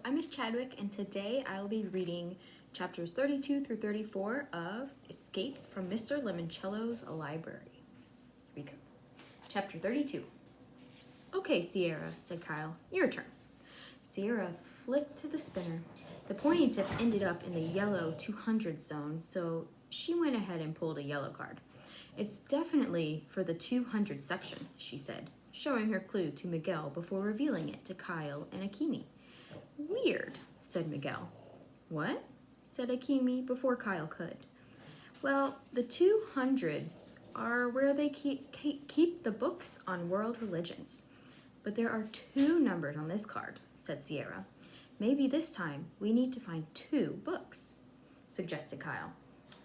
I'm Miss Chadwick, and today I will be reading chapters 32 through 34 of Escape from Mr. Limoncello's Library. Here we go. Chapter 32. Okay, Sierra, said Kyle. Your turn. Sierra flicked to the spinner. The pointy tip ended up in the yellow 200 zone, so she went ahead and pulled a yellow card. It's definitely for the 200 section, she said, showing her clue to Miguel before revealing it to Kyle and Akimi. Weird, said Miguel. What? Said Akimi before Kyle could. Well, the 200s are where they keep the books on world religions. But there are 2 numbers on this card, said Sierra. Maybe this time we need to find 2 books, suggested Kyle.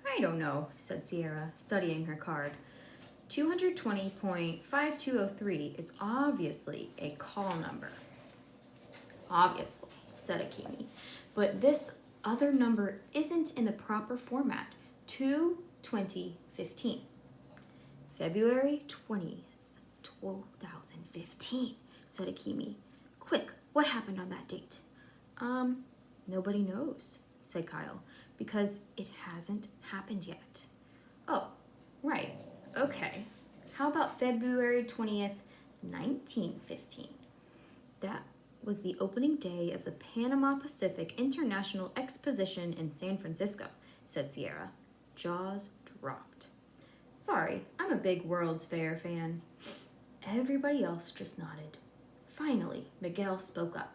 I don't know, said Sierra, studying her card. 220.5203 is obviously a call number. Obviously, said Akimi, but this other number isn't in the proper format. 2/20/15. February 20th, 2015, said Akimi. Quick, what happened on that date? Nobody knows, said Kyle, because it hasn't happened yet. Oh, right, okay. How about February 20th, 1915? That was the opening day of the Panama Pacific International Exposition in San Francisco, said Sierra. Jaws dropped. Sorry, I'm a big World's Fair fan. Everybody else just nodded. Finally, Miguel spoke up.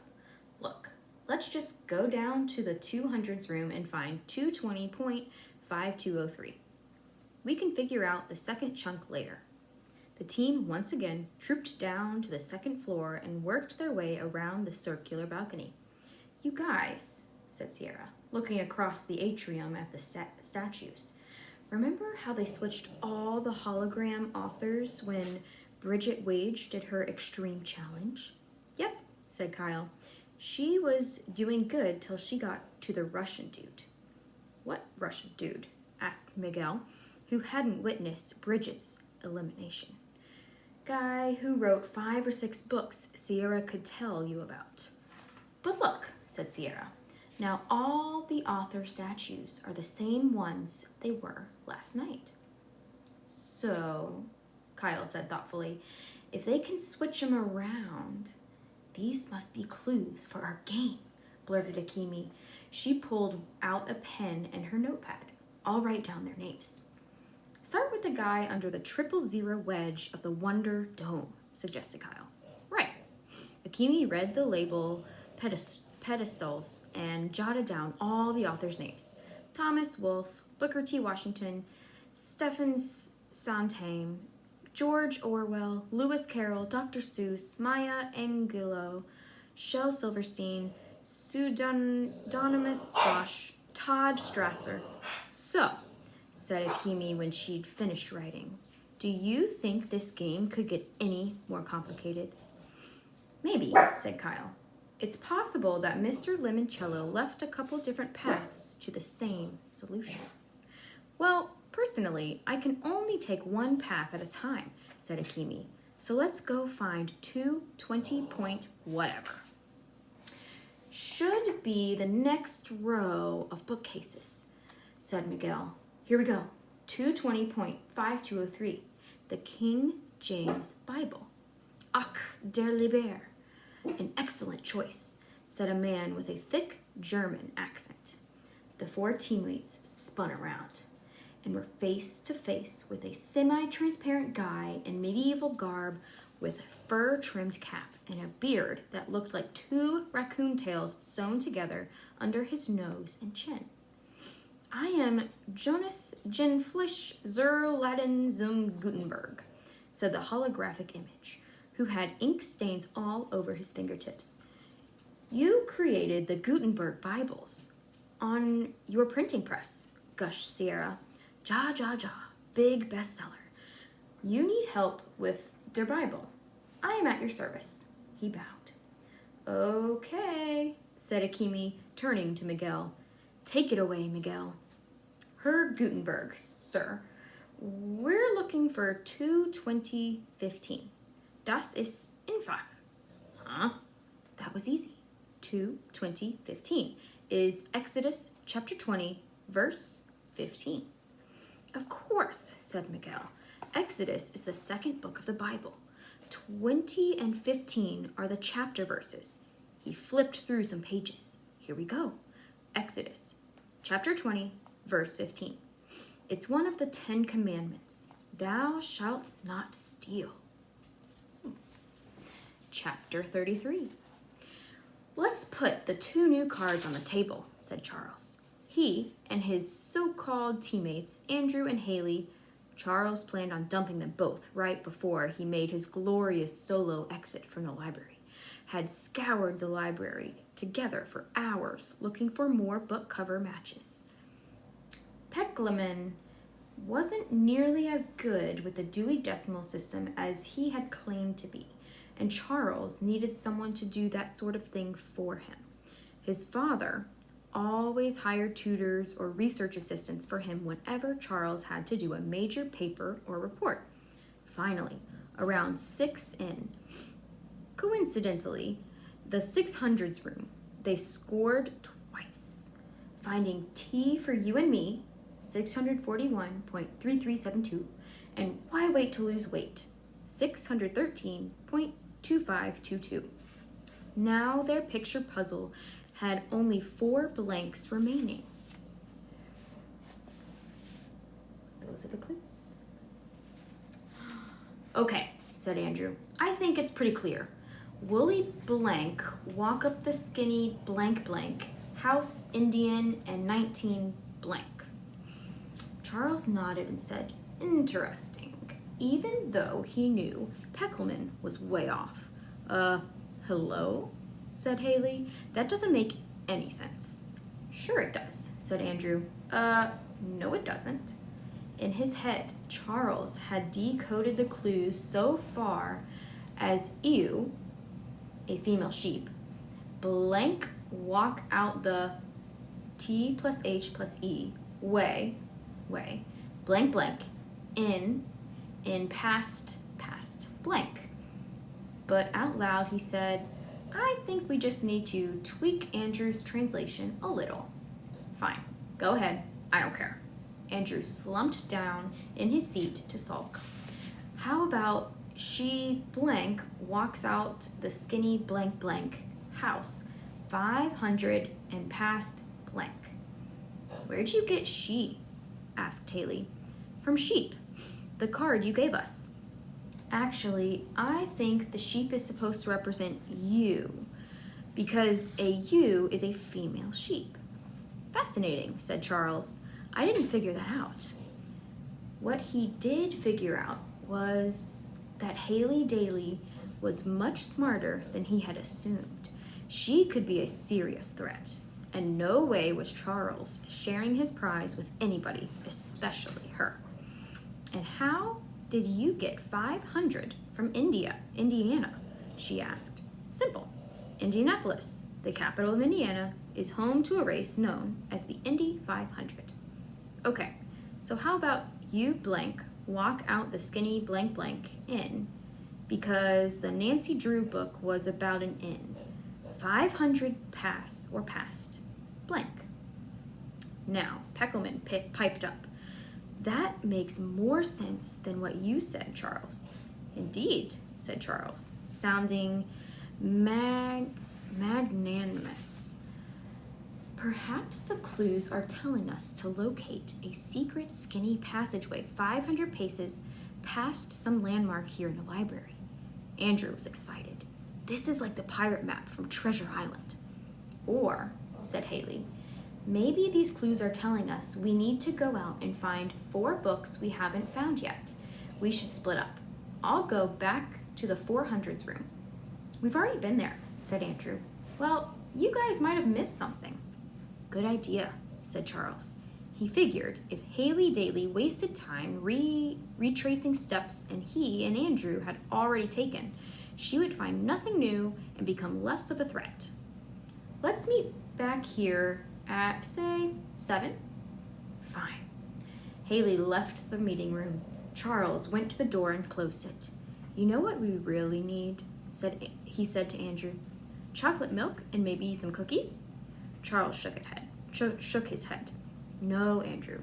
Look, let's just go down to the 200s room and find 220.5203. We can figure out the second chunk later. The team once again trooped down to the second floor and worked their way around the circular balcony. You guys, said Sierra, looking across the atrium at the statues. Remember how they switched all the hologram authors when Bridget Wage did her extreme challenge? Yep, said Kyle. She was doing good till she got to the Russian dude. What Russian dude? Asked Miguel, who hadn't witnessed Bridget's elimination. Guy who wrote 5 or 6 books Sierra could tell you about. But look, said Sierra. Now all the author statues are the same ones they were last night. So, Kyle said thoughtfully, if they can switch them around, these must be clues for our game, blurted Akimi. She pulled out a pen and her notepad. I'll write down their names. Start with the guy under the 000 wedge of the Wonder Dome, suggested Kyle. Right. Akimi read the label pedestals and jotted down all the authors' names. Thomas Wolfe, Booker T. Washington, Stephen Sondheim, George Orwell, Lewis Carroll, Dr. Seuss, Maya Angelou, Shel Silverstein, Pseudonymous Bosch, Todd Strasser. So, said Akimi when she'd finished writing, do you think this game could get any more complicated? Maybe, said Kyle. It's possible that Mr. Limoncello left a couple different paths to the same solution. Well, personally, I can only take one path at a time, said Akimi. So let's go find 220 whatever. Should be the next row of bookcases, said Miguel. Here we go. 220.5203. The King James Bible. Ach, der Liber. An excellent choice, said a man with a thick German accent. The 4 teammates spun around and were face to face with a semi-transparent guy in medieval garb with a fur-trimmed cap and a beard that looked like 2 raccoon tails sewn together under his nose and chin. I am Jonas Genflisch zur Laden zum Gutenberg, said the holographic image, who had ink stains all over his fingertips. You created the Gutenberg Bibles on your printing press, gushed Sierra. Ja, big bestseller. You need help with der Bible. I am at your service. He bowed. Okay, said Akimi, turning to Miguel. Take it away, Miguel. Herr Gutenberg, sir. We're looking for 2/20/15. Das ist einfach. Huh? That was easy. 2:20-15 is Exodus chapter 20, verse 15. Of course, said Miguel. Exodus is the second book of the Bible. 20 and 15 are the chapter verses. He flipped through some pages. Here we go. Exodus chapter 20, verse 15. It's one of the 10 commandments. Thou shalt not steal. Chapter 33. Let's put the 2 new cards on the table, said Charles. He and his so-called teammates, Andrew and Haley, Charles planned on dumping them both right before he made his glorious solo exit from the library, had scoured the library together for hours looking for more book cover matches. Peckelman wasn't nearly as good with the Dewey Decimal System as he had claimed to be, and Charles needed someone to do that sort of thing for him. His father always hired tutors or research assistants for him whenever Charles had to do a major paper or report. Finally, around 6 in, coincidentally, the 600s room, they scored twice, finding T for you and me, 641.3372, and why wait to lose weight, 613.2522. Now their picture puzzle had only 4 blanks remaining. Those are the clues. Okay, said Andrew. I think it's pretty clear. Woolly blank, walk up the skinny blank blank, house Indian, and 19 blank. Charles nodded and said, interesting, even though he knew Peckelman was way off. Hello? Said Haley. That doesn't make any sense. Sure it does, said Andrew. No it doesn't. In his head, Charles had decoded the clues so far as ewe, a female sheep, blank, walk out the T plus H plus E, way, blank blank, in past blank. But out loud he said, I think we just need to tweak Andrew's translation a little. Fine, go ahead, I don't care. Andrew slumped down in his seat to sulk. How about she blank walks out the skinny blank blank house, 500 and past blank. Where'd you get she? Asked Haley. From sheep, the card you gave us. Actually, I think the sheep is supposed to represent you, because a ewe is a female sheep. Fascinating, said Charles. I didn't figure that out. What he did figure out was that Haley Daly was much smarter than he had assumed. She could be a serious threat, and no way was Charles sharing his prize with anybody, especially her. And how did you get 500 from Indiana? She asked. Simple. Indianapolis, the capital of Indiana, is home to a race known as the Indy 500. Okay, so how about you blank walk out the skinny blank blank inn, because the Nancy Drew book was about an inn. 500 pass or past blank. Now, Peckelman piped up. That makes more sense than what you said, Charles. Indeed, said Charles, sounding magnanimous. Perhaps the clues are telling us to locate a secret skinny passageway 500 paces past some landmark here in the library. Andrew was excited. This is like the pirate map from Treasure Island. Or, said Haley, maybe these clues are telling us we need to go out and find 4 books we haven't found yet. We should split up. I'll go back to the 400s room. We've already been there, said Andrew. Well, you guys might have missed something. Good idea, said Charles. He figured if Haley Daly wasted time retracing steps and he and Andrew had already taken, she would find nothing new and become less of a threat. Let's meet back here at, say, 7? Fine. Haley left the meeting room. Charles went to the door and closed it. You know what we really need? He said to Andrew. Chocolate milk and maybe some cookies? Charles shook his head. No, Andrew.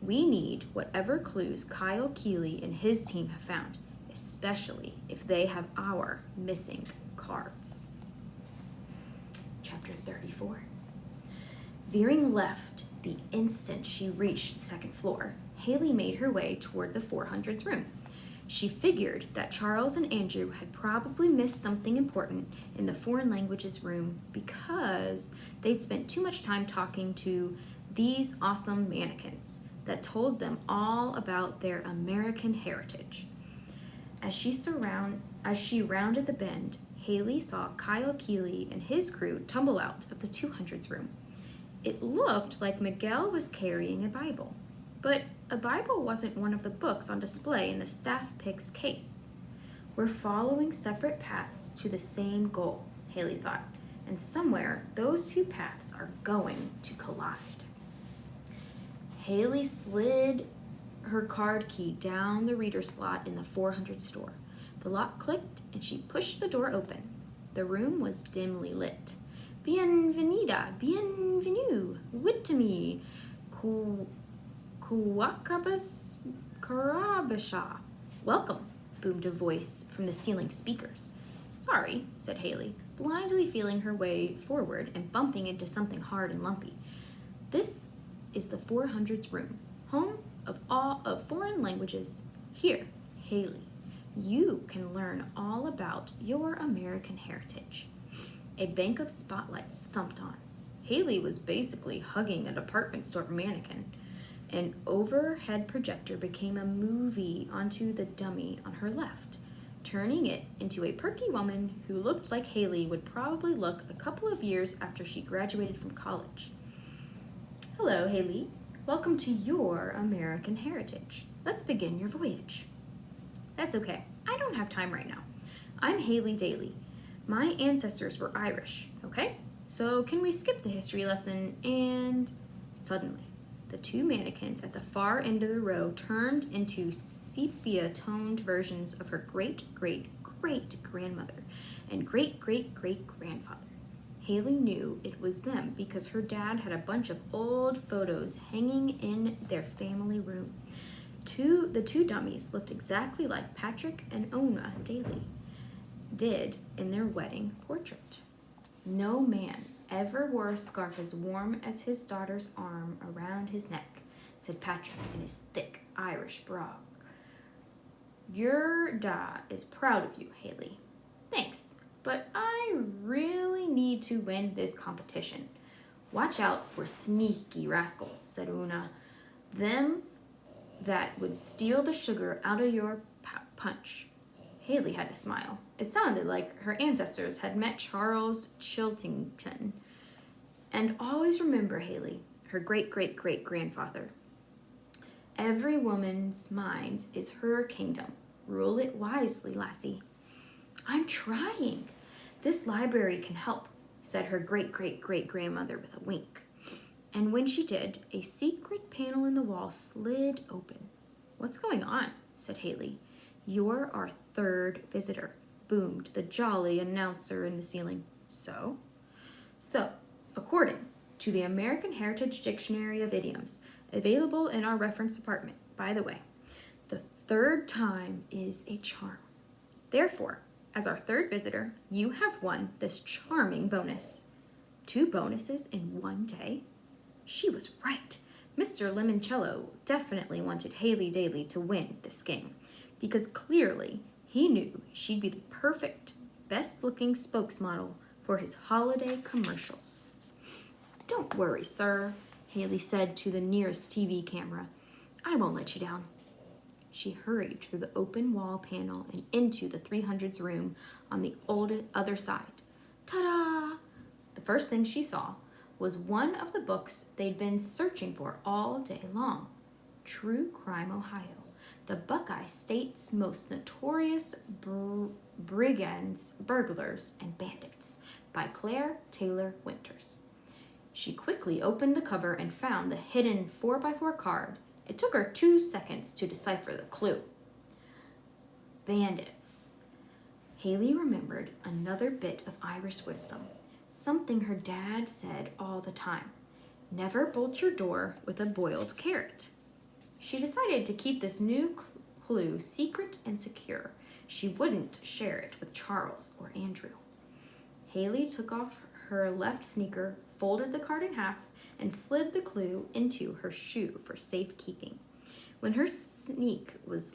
We need whatever clues Kyle Keeley and his team have found, especially if they have our missing cards. Chapter 34. Veering left the instant she reached the second floor, Haley made her way toward the 400's room. She figured that Charles and Andrew had probably missed something important in the foreign languages room because they'd spent too much time talking to these awesome mannequins that told them all about their American heritage. As she rounded the bend, Haley saw Kyle Keeley and his crew tumble out of the 200's room. It looked like Miguel was carrying a Bible, but a Bible wasn't one of the books on display in the staff pick's case. We're following separate paths to the same goal, Haley thought, and somewhere those two paths are going to collide. Haley slid her card key down the reader slot in the 400's door. The lock clicked and she pushed the door open. The room was dimly lit. Bienvenida, bienvenue, Witami, Kuwakabas Karabasha. Welcome, boomed a voice from the ceiling speakers. Sorry, said Haley, blindly feeling her way forward and bumping into something hard and lumpy. This is the 400's room, home of all of foreign languages. Here, Haley, you can learn all about your American heritage. A bank of spotlights thumped on. Haley was basically hugging a department store mannequin. An overhead projector became a movie onto the dummy on her left, turning it into a perky woman who looked like Haley would probably look a couple of years after she graduated from college. Hello, Haley. Welcome to your American heritage. Let's begin your voyage. That's okay. I don't have time right now. I'm Haley Daly. My ancestors were Irish, okay? So can we skip the history lesson and... Suddenly, the two mannequins at the far end of the row turned into sepia-toned versions of her great-great-great-grandmother and great-great-great-grandfather. Haley knew it was them because her dad had a bunch of old photos hanging in their family room. The two dummies looked exactly like Patrick and Ona Daly did in their wedding portrait. No man ever wore a scarf as warm as his daughter's arm around his neck, said Patrick in his thick Irish brogue. Your da is proud of you, Haley. Thanks, but I really need to win this competition. Watch out for sneaky rascals, said Una. Them that would steal the sugar out of your punch. Haley had to smile. It sounded like her ancestors had met Charles Chiltington. And always remember, Haley, her great-great-great-grandfather. Every woman's mind is her kingdom. Rule it wisely, lassie. I'm trying. This library can help, said her great-great-great-grandmother with a wink. And when she did, a secret panel in the wall slid open. What's going on? Said Haley. You're our third visitor, boomed the jolly announcer in the ceiling. So, according to the American Heritage Dictionary of Idioms, available in our reference department, by the way, the third time is a charm. Therefore, as our third visitor, you have won this charming bonus. 2 bonuses in one day? She was right. Mr. Limoncello definitely wanted Haley Daly to win this game, because clearly he knew she'd be the perfect, best-looking spokesmodel for his holiday commercials. Don't worry, sir, Haley said to the nearest TV camera. I won't let you down. She hurried through the open wall panel and into the 300's room on the other side. Ta-da! The first thing she saw was one of the books they'd been searching for all day long, True Crime Ohio, the Buckeye State's most notorious brigands, burglars, and bandits, by Claire Taylor Winters. She quickly opened the cover and found the hidden 4x4 card. It took her 2 seconds to decipher the clue. Bandits. Haley remembered another bit of Irish wisdom, something her dad said all the time. Never bolt your door with a boiled carrot. She decided to keep this new clue secret and secure. She wouldn't share it with Charles or Andrew. Haley took off her left sneaker, folded the card in half, and slid the clue into her shoe for safekeeping. When her sneak was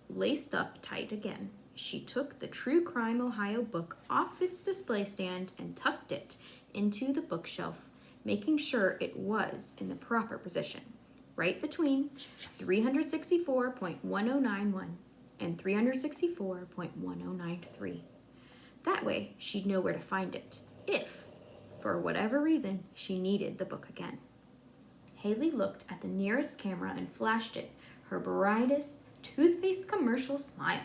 laced up tight again, she took the True Crime Ohio book off its display stand and tucked it into the bookshelf, making sure it was in the proper position, right between 364.1091 and 364.1093. That way, she'd know where to find it, if, for whatever reason, she needed the book again. Haley looked at the nearest camera and flashed it, her brightest toothpaste commercial smile.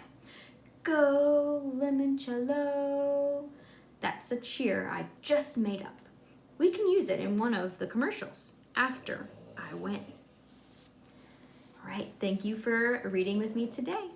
Go, limoncello. That's a cheer I just made up. We can use it in one of the commercials after I win. All right, thank you for reading with me today.